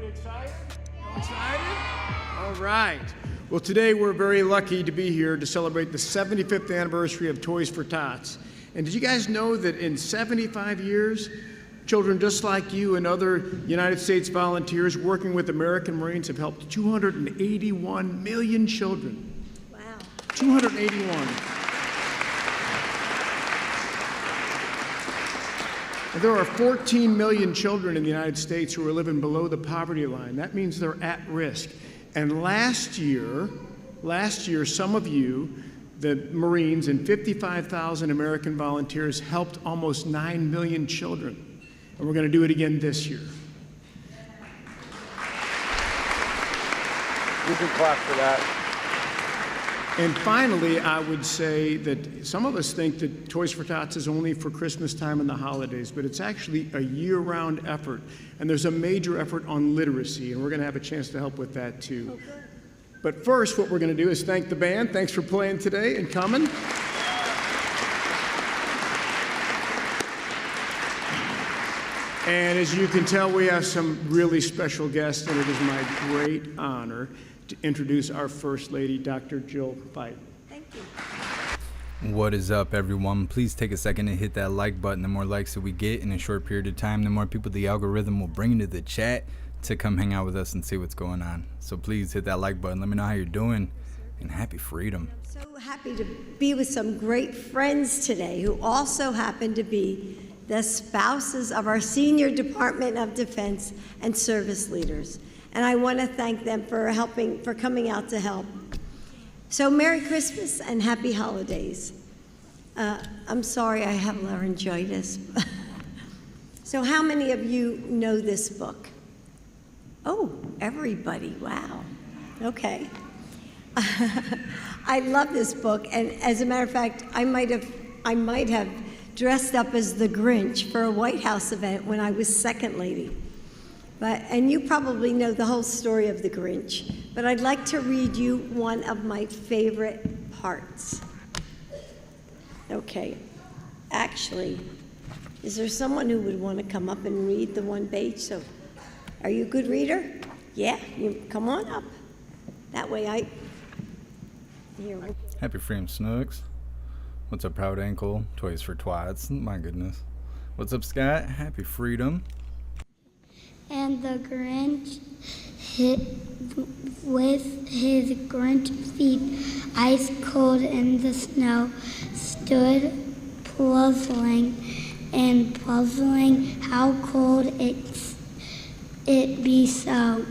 excited? All right. Well, today we're very lucky to be here to celebrate the 75th anniversary of Toys for Tots. And did you guys know that in 75 years, children just like you and other United States volunteers working with American Marines have helped 281 million children. Wow. 281. And there are 14 million children in the United States who are living below the poverty line. That means they're at risk. And last year, some of you, the Marines and 55,000 American volunteers helped almost 9 million children. And we're going to do it again this year. You can clap for that. And finally, I would say that some of us think that Toys for Tots is only for Christmas time and the holidays, but it's actually a year-round effort. And there's a major effort on literacy, and we're going to have a chance to help with that too. Okay. But first, what we're going to do is thank the band. Thanks for playing today and coming. And as you can tell, we have some really special guests, and it is my great honor to introduce our First Lady, Dr. Jill Biden. Thank you. What is up, everyone? Please take a second to hit that like button. The more likes that we get in a short period of time, the more people the algorithm will bring into the chat to come hang out with us and see what's going on. So please hit that like button. Let me know how you're doing, and happy freedom. I'm so happy to be with some great friends today who also happen to be the spouses of our senior Department of Defense and service leaders. And I want to thank them for coming out to help. So Merry Christmas and Happy Holidays. I'm sorry I have laryngitis. So how many of you know this book? Oh, everybody, wow. Okay. I love this book, and as a matter of fact, I might have dressed up as the Grinch for a White House event when I was second lady. And you probably know the whole story of the Grinch, but I'd like to read you one of my favorite parts. Okay, actually, is there someone who would want to come up and read the one page? So, are you a good reader? Yeah, you come on up. That way here. Happy freedom, Snooks. What's up, Proud Ankle? Toys for Twats. My goodness. What's up, Scott? Happy freedom. And the Grinch hit with his Grinch feet, ice cold in the snow, stood puzzling how cold it be so.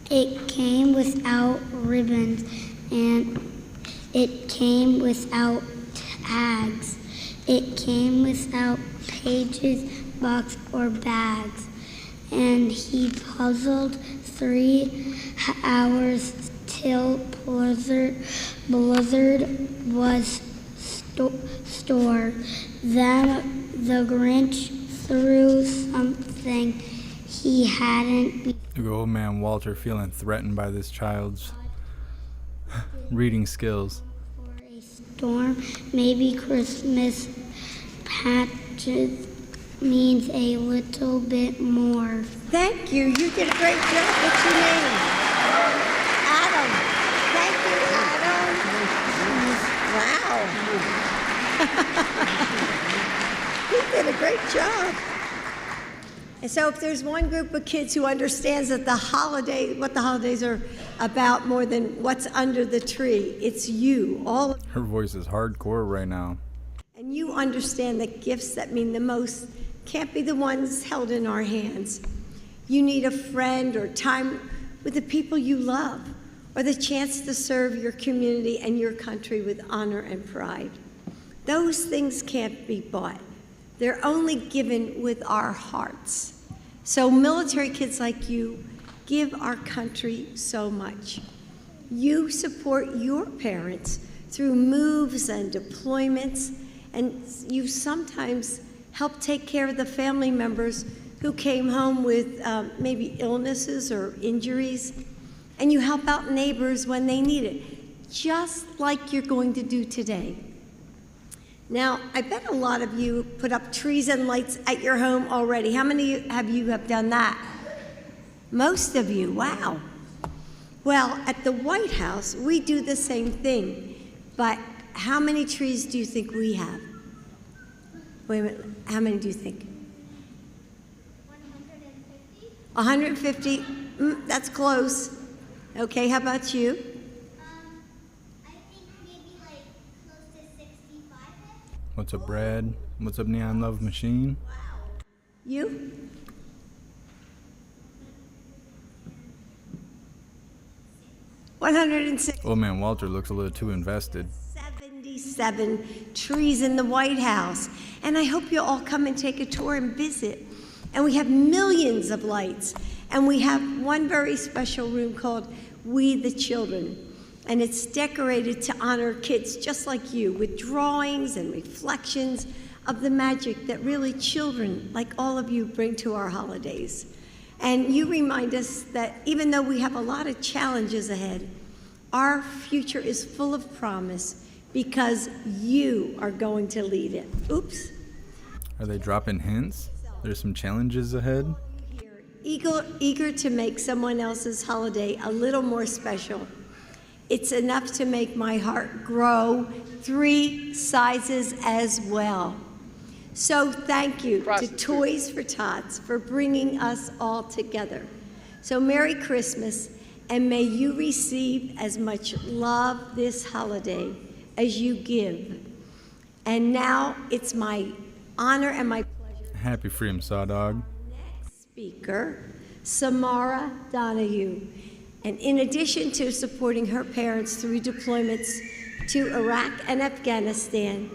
It came without ribbons, and it came without tags. It came without pages, box, or bags. And he puzzled 3 hours till blizzard was stored. Then the Grinch threw something he hadn't. The old man Walter feeling threatened by this child's reading skills. For a storm, maybe Christmas patches means a little bit more. Thank you. You did a great job. What's your name? Adam. Thank you, Adam. Wow. You did a great job. And so if there's one group of kids who understands that what the holidays are about more than what's under the tree, it's you. All of Her voice is hardcore right now. And you understand that gifts that mean the most can't be the ones held in our hands. You need a friend or time with the people you love, or the chance to serve your community and your country with honor and pride. Those things can't be bought. They're only given with our hearts. So military kids like you give our country so much. You support your parents through moves and deployments, and you sometimes help take care of the family members who came home with maybe illnesses or injuries, and you help out neighbors when they need it, just like you're going to do today. Now, I bet a lot of you put up trees and lights at your home already. How many of you have done that? Most of you, wow. Well, at the White House, we do the same thing. But how many trees do you think we have? Wait a minute, how many do you think? 150? 150? That's close. Okay, how about you? I think maybe like close to 65. What's up, Brad? What's up, Neon Love Machine? You? $106. Old man Walter looks a little too invested. 77 trees in the White House. And I hope you'll all come and take a tour and visit. And we have millions of lights. And we have one very special room called We the Children. And it's decorated to honor kids just like you, with drawings and reflections of the magic that really children, like all of you, bring to our holidays. And you remind us that even though we have a lot of challenges ahead, our future is full of promise because you are going to lead it. Oops. Are they dropping hints? There's some challenges ahead? Eager to make someone else's holiday a little more special. It's enough to make my heart grow 3 sizes as well. So thank you to Toys for Tots for bringing us all together. So Merry Christmas, and may you receive as much love this holiday as you give. And now it's my honor and my pleasure. Happy Freedom, Saw Dog. Next speaker, Samara Donahue. And in addition to supporting her parents through deployments to Iraq and Afghanistan,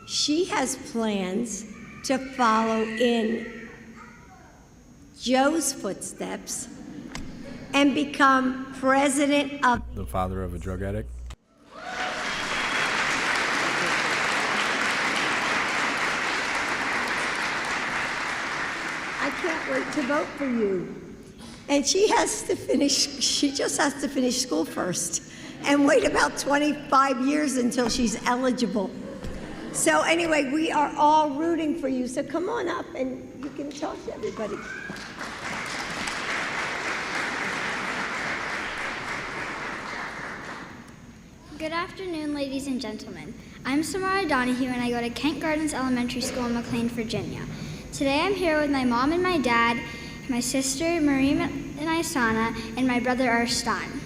she has plans to follow in Joe's footsteps and become president of The father of a drug addict. I can't wait to vote for you. And she just has to finish school first and wait about 25 years until she's eligible. So anyway, we are all rooting for you. So come on up and you can talk to everybody. Good afternoon, ladies and gentlemen. I'm Samara Donahue, and I go to Kent Gardens Elementary School in McLean, Virginia. Today I'm here with my mom and my dad, my sister Marie and Isana, and my brother Arstan.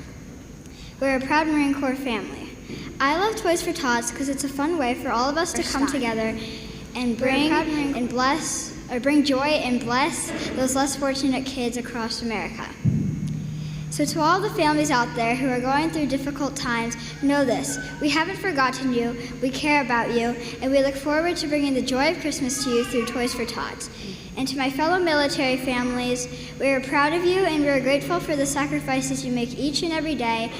We're a proud Marine Corps family. I love Toys for Tots because it's a fun way for all of us to come together and bring joy and bless those less fortunate kids across America. So to all the families out there who are going through difficult times, know this: we haven't forgotten you, we care about you, and we look forward to bringing the joy of Christmas to you through Toys for Tots. And to my fellow military families, we are proud of you and we are grateful for the sacrifices you make each and every day,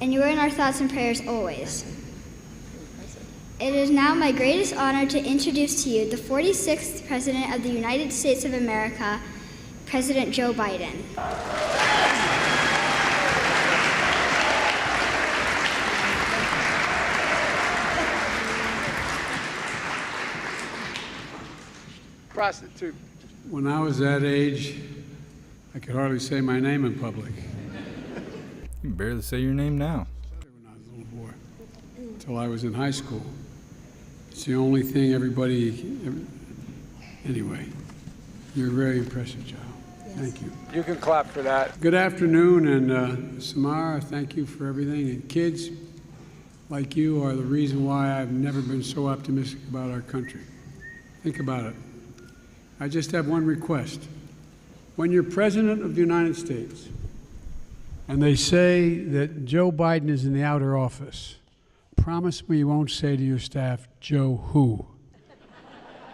and you are in our thoughts and prayers always. It is now my greatest honor to introduce to you the 46th President of the United States of America, President Joe Biden. Prostitute. When I was that age, I could hardly say my name in public. You can barely say your name now. When I was a little boy, until I was in high school. It's the only thing anyway, you're a very impressive child. Yes. Thank you. You can clap for that. Good afternoon, and Samara, thank you for everything. And kids like you are the reason why I've never been so optimistic about our country. Think about it. I just have one request. When you're President of the United States, and they say that Joe Biden is in the outer office, promise me you won't say to your staff, Joe who?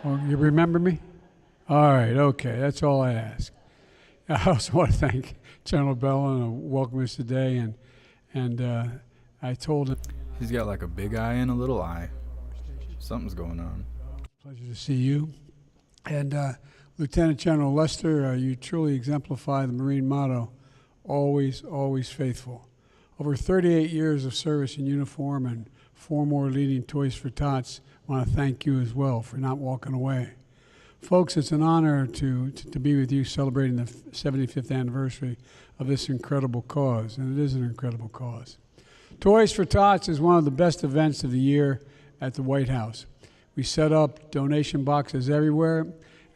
Well, you remember me? All right, okay, that's all I ask. I also want to thank General Bell and welcome us today, and I told him. He's got like a big eye and a little eye. Something's going on. Pleasure to see you. And Lieutenant General Lester, you truly exemplify the Marine motto, always, always faithful. Over 38 years of service in uniform and 4 more leading Toys for Tots, I want to thank you as well for not walking away. Folks, it's an honor to be with you celebrating the 75th anniversary of this incredible cause, and it is an incredible cause. Toys for Tots is one of the best events of the year at the White House. We set up donation boxes everywhere,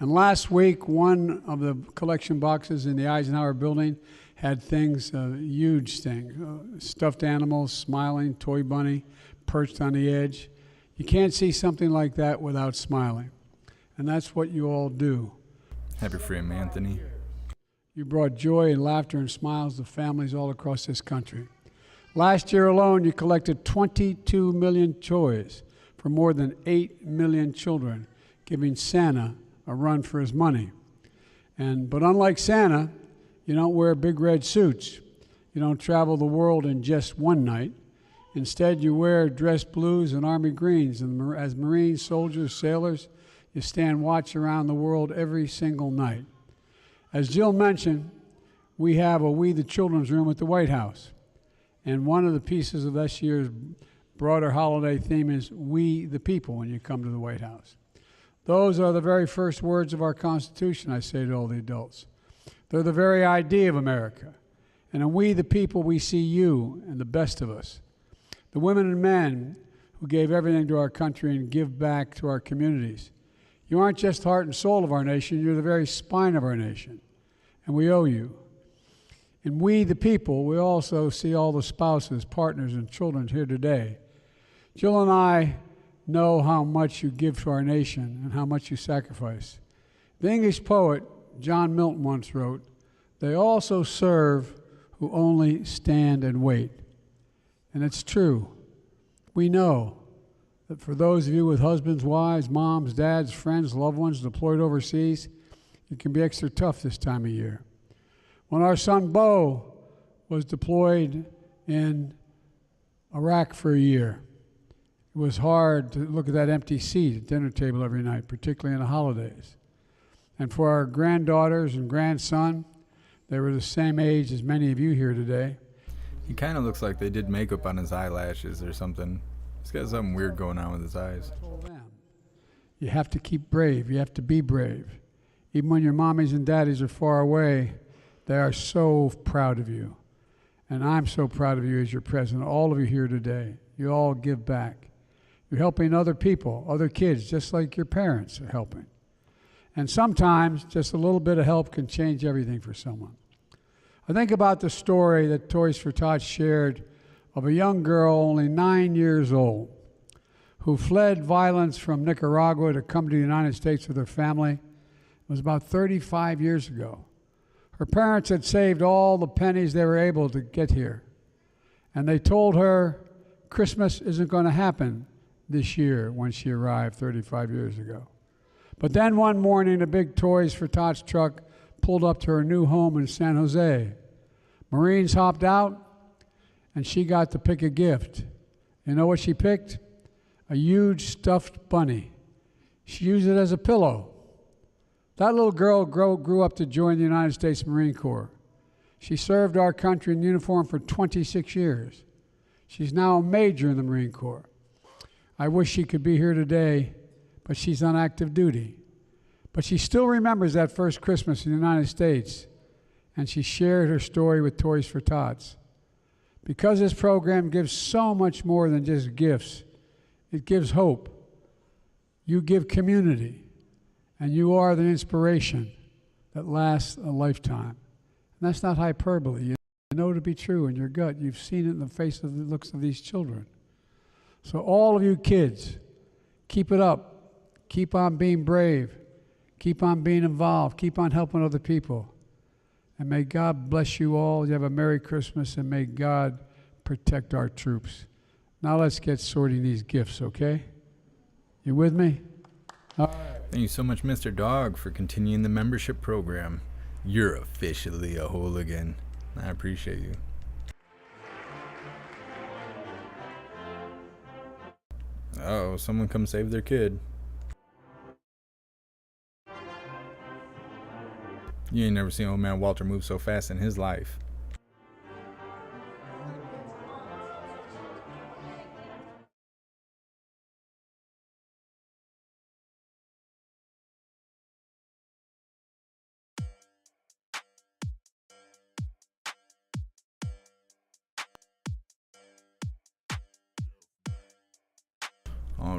and last week one of the collection boxes in the Eisenhower building had things, huge things, stuffed animals, smiling, toy bunny, perched on the edge. You can't see something like that without smiling. And that's what you all do. Happy freedom, Anthony. You brought joy and laughter and smiles to families all across this country. Last year alone, you collected 22 million toys for more than 8 million children, giving Santa a run for his money. But unlike Santa, you don't wear big red suits. You don't travel the world in just one night. Instead, you wear dress blues and army greens, and as Marines, soldiers, sailors, you stand watch around the world every single night. As Jill mentioned, we have a We the Children's Room at the White House. And one of the pieces of this year's broader holiday theme is We the People when you come to the White House. Those are the very first words of our Constitution, I say to all the adults. They're the very idea of America. And in We the People, we see you and the best of us. The women and men who gave everything to our country and give back to our communities. You aren't just heart and soul of our nation, you're the very spine of our nation, and we owe you. And We the People, we also see all the spouses, partners, and children here today. Jill and I know how much you give to our nation and how much you sacrifice. The English poet John Milton once wrote, "They also serve who only stand and wait." And it's true. We know that for those of you with husbands, wives, moms, dads, friends, loved ones deployed overseas, it can be extra tough this time of year. When our son Bo was deployed in Iraq for a year, it was hard to look at that empty seat at dinner table every night, particularly in the holidays. And for our granddaughters and grandson, they were the same age as many of you here today. He kind of looks like they did makeup on his eyelashes or something. He's got something weird going on with his eyes. You have to keep brave. You have to be brave. Even when your mommies and daddies are far away, they are so proud of you. And I'm so proud of you as your president, all of you here today. You all give back. You're helping other people, other kids, just like your parents are helping. And sometimes just a little bit of help can change everything for someone. I think about the story that Toys for Tots shared of a young girl only 9 years old who fled violence from Nicaragua to come to the United States with her family. It was about 35 years ago. Her parents had saved all the pennies they were able to get here. And they told her Christmas isn't going to happen this year when she arrived 35 years ago. But then one morning, a big Toys for Tots truck pulled up to her new home in San Jose. Marines hopped out, and she got to pick a gift. You know what she picked? A huge stuffed bunny. She used it as a pillow. That little girl grew up to join the United States Marine Corps. She served our country in uniform for 26 years. She's now a major in the Marine Corps. I wish she could be here today, but she's on active duty. But she still remembers that first Christmas in the United States, and she shared her story with Toys for Tots. Because this program gives so much more than just gifts, it gives hope. You give community, and you are the inspiration that lasts a lifetime. And that's not hyperbole. You know it to be true in your gut. You've seen it in the face of the looks of these children. So all of you kids, keep it up. Keep on being brave. Keep on being involved. Keep on helping other people. And may God bless you all. You have a Merry Christmas, and may God protect our troops. Now let's get sorting these gifts, okay? You with me? All right. Thank you so much, Mr. Dog, for continuing the membership program. You're officially a hooligan. I appreciate you. Uh-oh, someone come save their kid. You ain't never seen old man Walter move so fast in his life.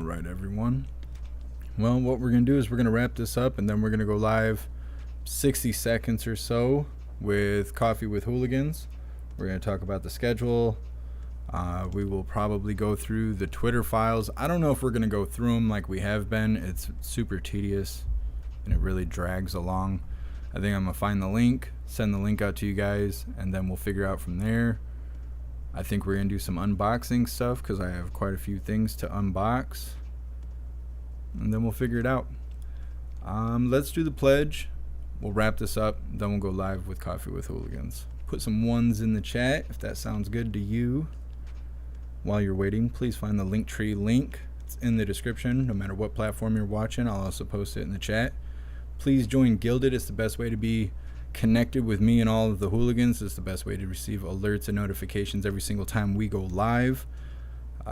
right, everyone. Well, what we're going to do is we're going to wrap this up, and then we're going to go live 60 seconds or so with Coffee with Hooligans. We're going to talk about the schedule. We will probably go through the Twitter files. I don't know if we're going to go through them like we have been. It's super tedious, and it really drags along. I think I'm going to find the link, send the link out to you guys, and then we'll figure out from there. I think we're going to do some unboxing stuff because I have quite a few things to unbox. And then we'll figure it out. Let's do the pledge. We'll wrap this up. Then we'll go live with Coffee with Hooligans. Put some ones in the chat if that sounds good to you. While you're waiting, please find the Linktree link. It's in the description. No matter what platform you're watching, I'll also post it in the chat. Please join Gilded. It's the best way to be connected with me and all of the hooligans. It's the best way to receive alerts and notifications every single time we go live.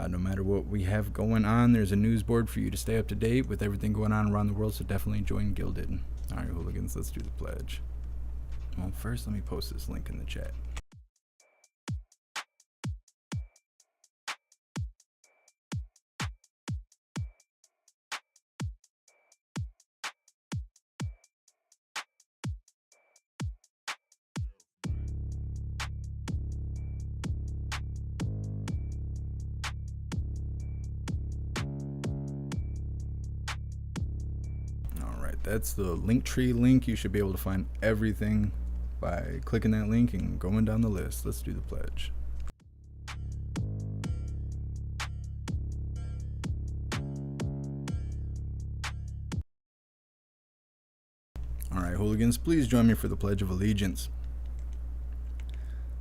No matter what we have going on, there's a news board for you to stay up to date with everything going on around the world, so definitely join Gilded. All right, hooligans, let's do the pledge. Well, first let me post this link in the chat. That's the Linktree link. You should be able to find everything by clicking that link and going down the list. Let's do the pledge. All right, hooligans, please join me for the Pledge of Allegiance.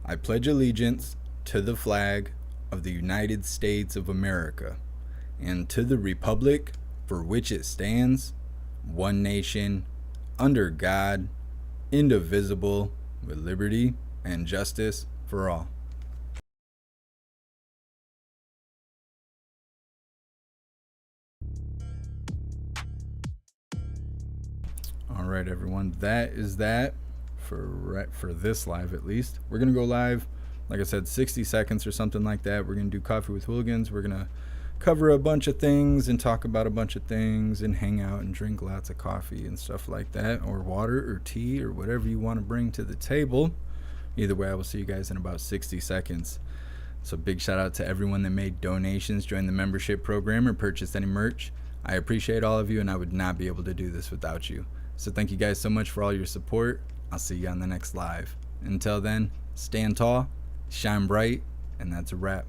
I pledge allegiance to the flag of the United States of America and to the republic for which it stands, one nation, under God, indivisible, with liberty and justice for all. All right, everyone, that is that for this live, at least. We're going to go live, like I said, 60 seconds or something like that. We're going to do Coffee with Hooligans. We're going to cover a bunch of things and talk about a bunch of things and hang out and drink lots of coffee and stuff like that, or water or tea or whatever you want to bring to the table. Either way, I will see you guys in about 60 seconds. So big shout out to everyone that made donations, joined the membership program, or purchased any merch. I appreciate all of you, and I would not be able to do this without you. So thank you guys so much for all your support. I'll see you on the next live. Until then, stand tall, shine bright, and that's a wrap.